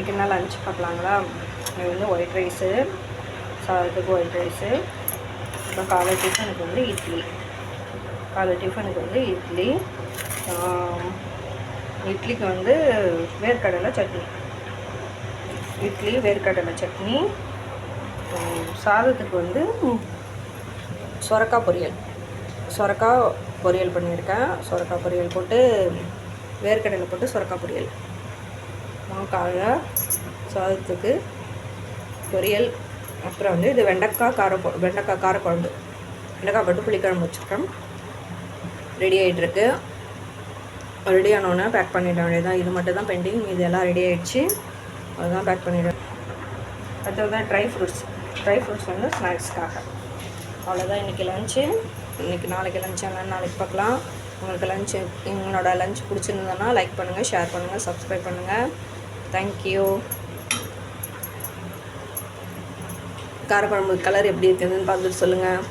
இன்றைக்கி என்ன லஞ்ச் பார்க்கலாங்களா? இது வந்து ஒயிட் ரைஸு, சாதத்துக்கு ஒயிட் ரைஸு. அப்புறம் காலை டிஃபனுக்கு வந்து இட்லி. காலை டிஃபனுக்கு வந்து இட்லி. இட்லிக்கு வந்து வேர்க்கடலை சட்னி. இட்லி வேர்க்கடலை சட்னி. சாதத்துக்கு வந்து சொரக்காய் பொரியல். சொரக்காய் பொரியல் பண்ணியிருக்கேன். சொரக்காய் பொரியல் போட்டு வேர்க்கடலை போட்டு சொரக்காய் பொரியல். காலை சாதத்துக்கு பொரியல். அப்புறம் வந்து இது வெண்டைக்காய் காரக்குழம்பு. வெண்டைக்காய் போட்டு புளிக்குழம்பு வச்சுருக்கேன். ரெடி ஆகிட்டுருக்கு. ரெடி ஆனோடனே பேக் பண்ணிட வேண்டியதான். இது மட்டும் தான் பெண்டிங். இது எல்லாம் ரெடி ஆகிடுச்சு. அதுதான் பேக் பண்ணிவிடுவேன். அடுத்தது தான் ட்ரை ஃப்ரூட்ஸ் வந்து ஸ்நாக்ஸ்க்காக. அவ்வளோதான் இன்றைக்கி லஞ்சு. நாளைக்கு லஞ்ச் என்னன்னு நாளைக்கு பார்க்கலாம். உங்களுக்கு எங்களோட லஞ்ச் பிடிச்சிருந்ததுன்னா லைக் பண்ணுங்கள், ஷேர் பண்ணுங்கள், சப்ஸ்கிரைப் பண்ணுங்கள். தேங்க்யூ. காரக்குழம்பு கலர் எப்படி இருக்குதுன்னு பார்த்துட்டு சொல்லுங்கள்.